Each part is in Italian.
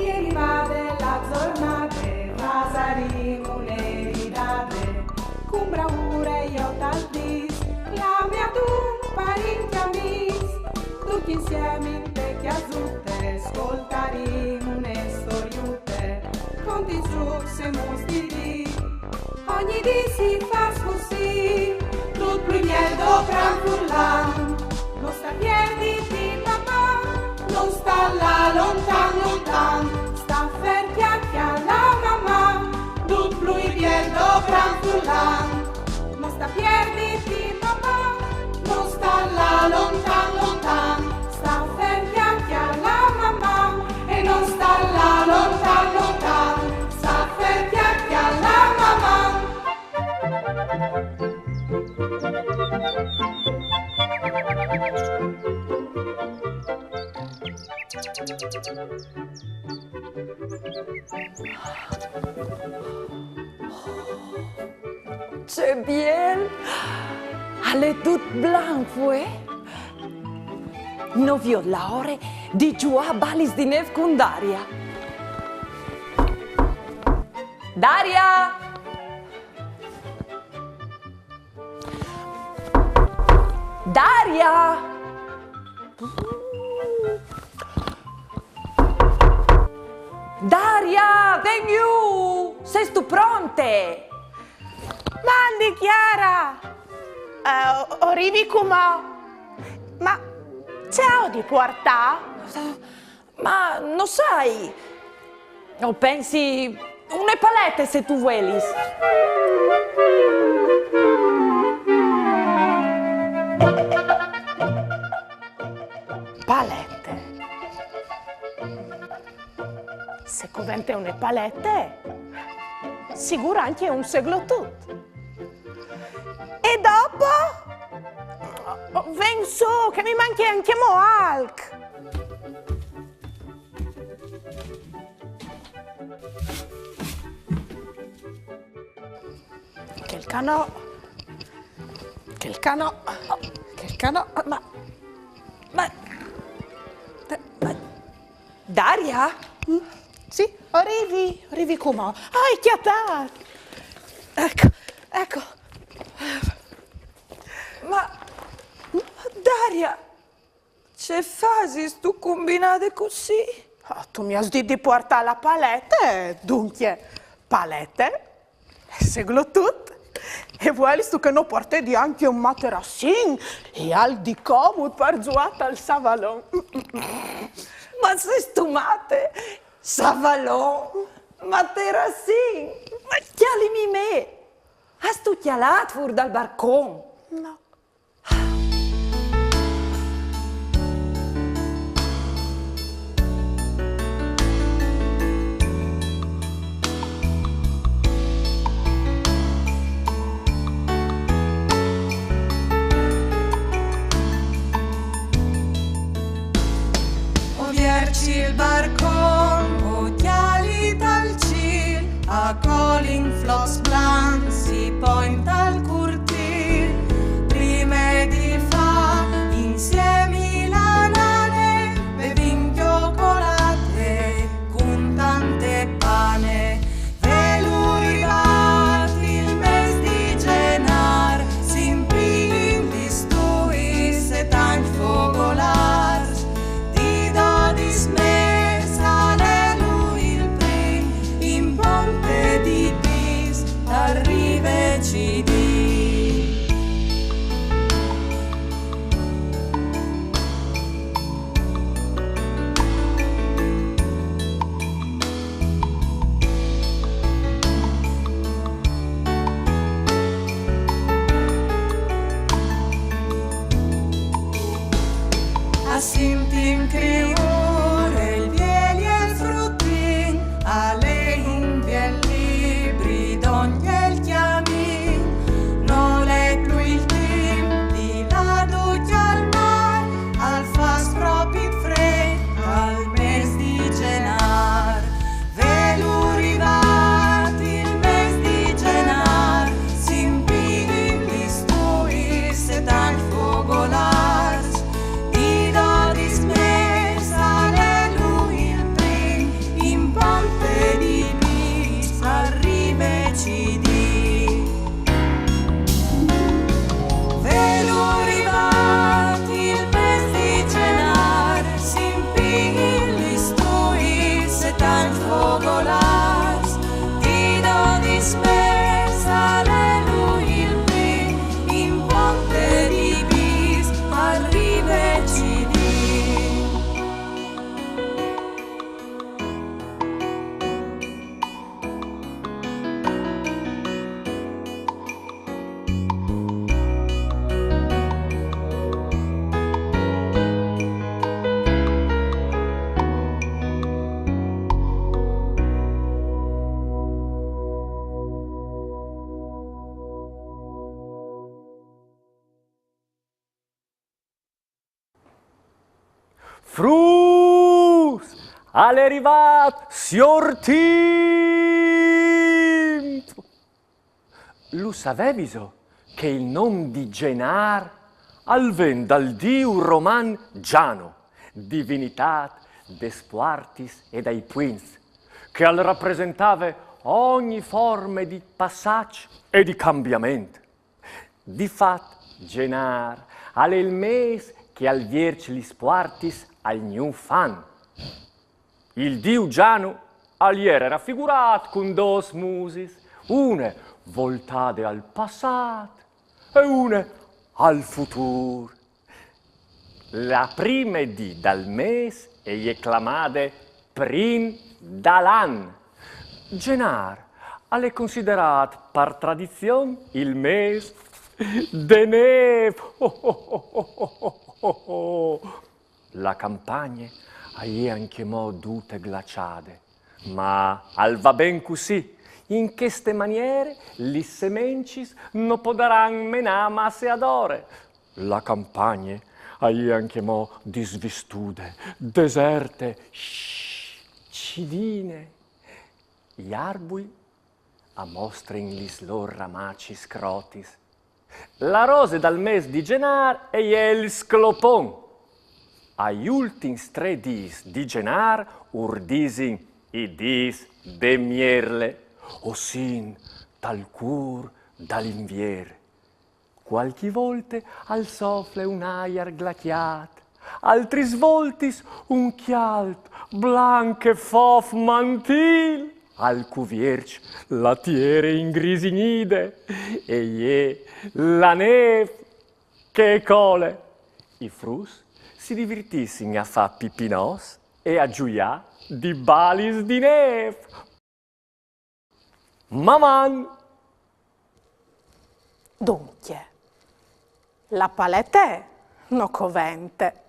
Ieri vade la giornata, rasarimo l'eridate, con bravura io tal dis, la mia tu parenti amis, tutti insieme in te chiasutte, ascoltarimo une storiute, conti su se mostri, ogni dì si fa così, tutto il miedo tranquillan, non sta piedi di papà, non sta là lontan lontan, sta fermi alla mamma, tutto il miedo tranquillan, non sta piedi di papà, non sta là lontan lontan, sta fermi alla mamma e non sta là lontan lontan, sta fermi alla mamma. C'est bien. Elle est toute blanche, oui. Non vedo l'ora di giocare a balis di neve con Daria. Daria! Daria! Daria, ven giù! Sei tu pronte? Mandi Chiara! Arrivi come? Ma c'è di portare? Ma non sai? O pensi une palette se tu vuoi? Palette? Se covente une palette, sicuro anche un seglotut. E dopo? Ven su, che mi manchi anche Moalk. Che il cano, Ma Daria? sì, arrivi come? Ah, è chiatato. Ecco. Ma Daria, che fasi tu combinate così? Oh, tu mi hai detto di portare la palette, dunque, palette, seglo tutto. E vuoi tu che non porti anche un materassin e al di comodo per giocare al savalon. Ma sei stumate? Savalon, materassin, ma chialimi me. Has tu chialato fuori dal barcone? No. Vierci il barcon, occhiali dal ciel, a calling floss blanc, si point al curtil, prime di fa, insieme la nane, bevin cioccolate, con tante pane, velurivati il mes di genar, simpin di stui, se tanc fogolar, dismessa lui il prim in ponte di Pis arriveci Frus, è arrivato, signor Tinto. Lo sapeviso che il nome di Genar alven dal dio roman Giano, divinità des puartis e dai puins, che al rappresentava ogni forma di passaggio e di cambiamento. Difatti, Genar è il mese che al vierci gli puartis al new fan. Il dio Giano ieri era raffigurato con due musis, una voltate al passato e una al futuro. La prima di dal mese è chiamata prim dall'anno. Genar è considerato per tradizione il mese de neve. La campagna è anche dute glaciate, ma al va ben così. In queste maniere gli semencis non potranno menare masse adore. La campagna è anche disvistude, deserte, cidine. Gli arbui amostrano gli loro ramaci scrotis. La rose dal mese di Genar è il sclopon. Agli ultimi 3 dis di Genar urdisin i dis de mierle, ossin tal cur dall'inviere. Qualche volte al soffle un aer glaciat, altri svoltis un chialt, blanche fof mantil, al cuvierci la tiere ingrisinide, e la neve che cole. I frus si divertissero a far pipinos e a giuià di balis di neve. Maman! Dunque, la palette no covente,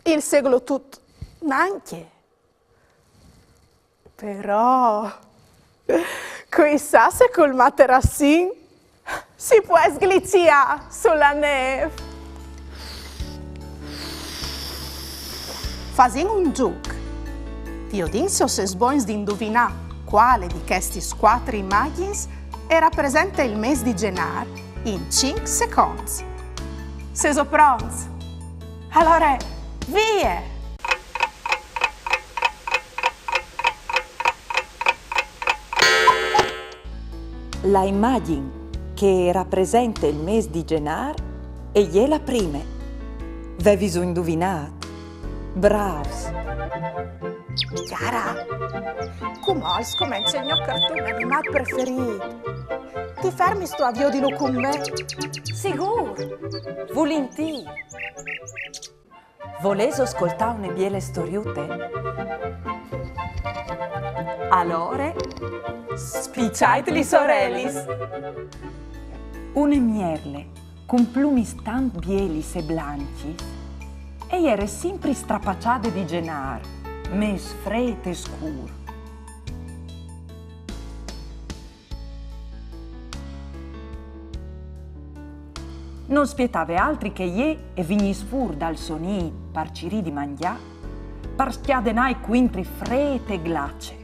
il segolo tutto neanche. Però, chissà se col materassin si può sgliziare sulla neve. Fasin un gioco. Io dinso se sboins di indovinare quale di questi 4 immagini era presente il mese di Genar in 5 secondi. Se so pronti? Allora, via! La immagine che rappresenta il mese di Genar è la prima. Vevi indovinato? Bravs! Chiara, come scomincia il mio cartone animato preferito? Ti fermi sto avvio di lo con me? Sicuro! Volentieri! Volesi ascoltare una biele storiute? Allora, spicciateli sorellis! Une mierle con plumi tant bielis e blancis e era sempre strapacciate di Genar, mes fredde e scuro. Non spietave altri che e vignis fur dal sonì par ciri di mangià, par schiadenai quintri frete e glace.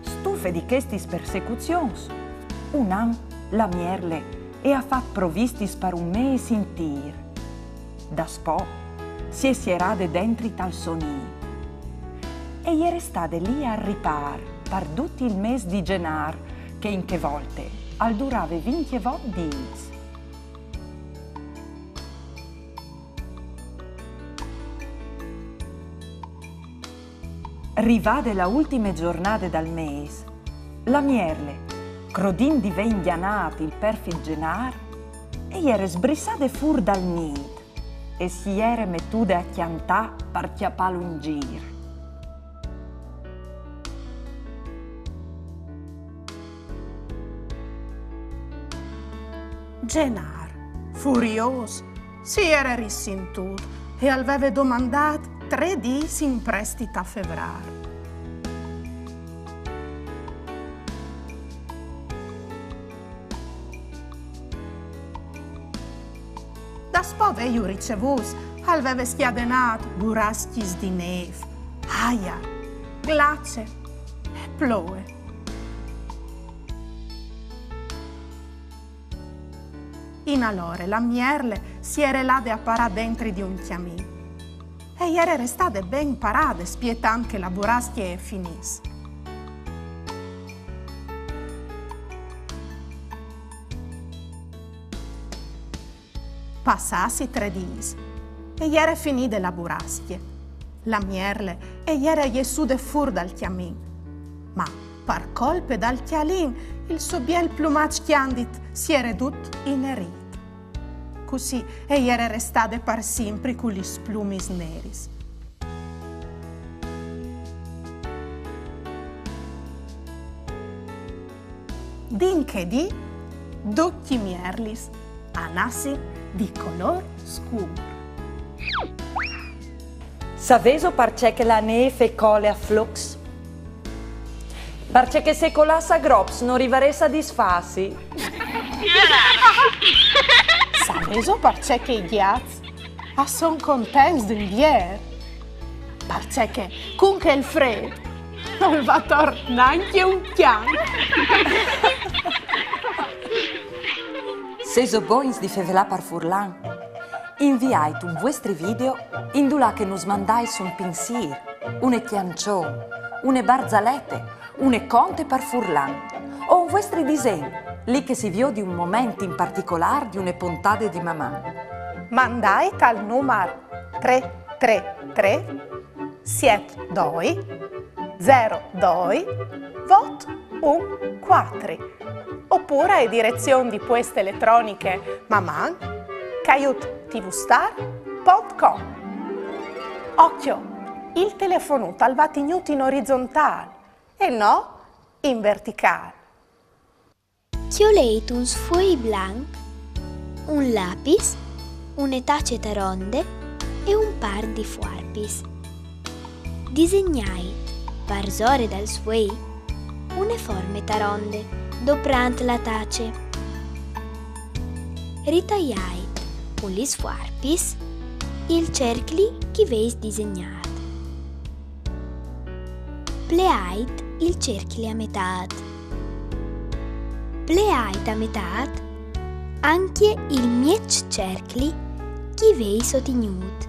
Stufe di questi persecuzions, un an la mierle e ha fatto provistis per un mese intir. Da spo si sierade dentri tal sonì e ieri state lì a ripar per tutti il mese di Genar che in che volte al durave 20 dis. Rivade la ultime giornate dal mese, la mierle crodin di vendianati il perfid Genar e ieri sbrissate fur dal nid e si ieri mettude a chiantà per chiappalo in gir. Genar, furioso, si era risintuto e aveva domandato 3 dis in prestito a febbraio. Da spove io ricevus, aveva schiadenato buraschis di neve, aia, glace e ploe. In allora la mierle si era là a parà dentro di un chiamin e era restate ben parate spietant che la buraschia finisse. Passassi 3 dis e era finita la buraschia. La mierle e era jessude fur dal chiamin, ma per colpe dal chialin il suo biel plumage chiandit si era ridotto inerit. Così e era restate per sempre con gli splumis neris. Din che di, d'occhi mierlis, anassi di color scuro. Saveso perché che la neve cole a flux? Perché se colassa grops non rivaressa disfassi? Saveso perché che i ghiazzi son contenti d'invier. Perché con che il freddo non va tornare neanche un chiano. Seso boins di fevelà par furlan. Inviate un vostri video indulà che nos mandais un pensier, une chiancion, une barzalette, une conte par furlan o un vostri disegni, lì che si vio di un momento in particolare di une puntate di mamma. Mandate al numero 333 72 02 vot 14 oppure a direzione di poste elettroniche maman@tvstar.com. Occhio, il telefono va tenuto in orizzontale e no in verticale. Chioleit un sfoi blanc, un lapis, une tacete ronde e un par di fuarpis. Disegnai, par zore dal sfoi, une forme taronde, doprant la tace. Ritagliai, con gli sfuarpis, il cercli che veis disegnat. Pleait il cerchli a metà. Pleait a metà anche il miec cercli che vei sotignut.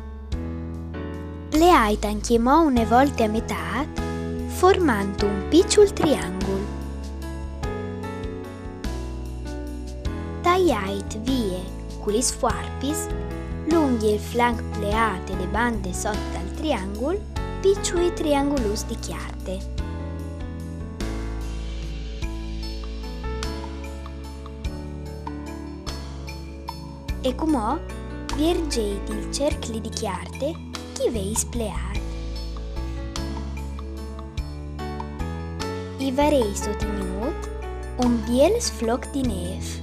Pleait anche mo une volte a metà, formando un piccolo triangolo. Tagliait vie con gli sfuarpis lunghi il flanco pleat e le bande sotto al triangolo, piccoli triangolus di chiarte. E comò viergeit il cercli di chiarte che veis pleat. I varei sotignut un biel sfloc di neve.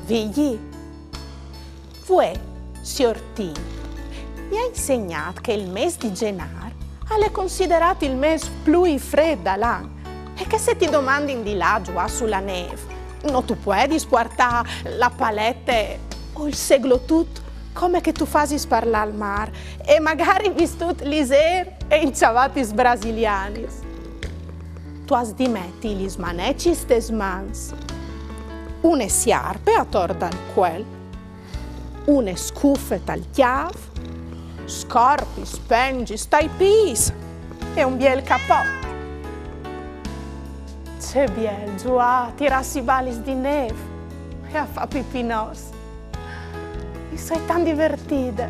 Vigli, voi, Siortin, mi ha insegnato che il mese di gennaio è considerato il mese più freddo dell'anno e che se ti domandi di là giù sulla neve, non tu puoi sportare la palette o il seglo tutto come che tu fai parlare al mare e magari vistut l'Iser e i ciavatis brasiliani. Tu has di metti gli smanecci stes mans, une sciarpe attorno al quel, une scuffe al chiav, scorpi, spengi, taipis e un biel cappotto. C'è biel giù a tirarsi balis di neve e a fa pipinos. Mi sei tan divertite.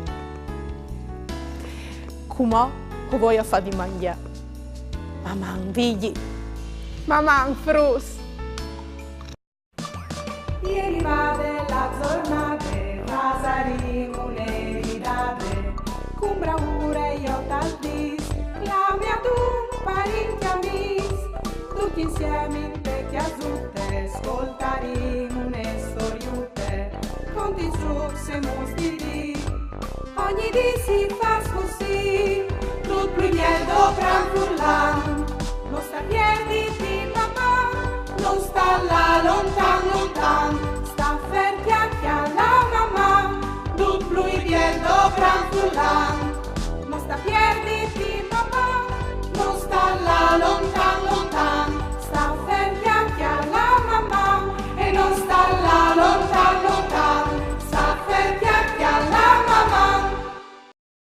Come o vuoi a fa di mangiare? Maman vigli, maman frus. Ieri vade la giornata, pasaremo le ridate, con bravura io tal dis, la mia dumpa rinchiamis, tutti insieme in vecchie azzurre, ascoltaremo le storiute, conti trucks e mostri, ogni dì si fa così, tutto il miel dopo furlan. sta là lontano.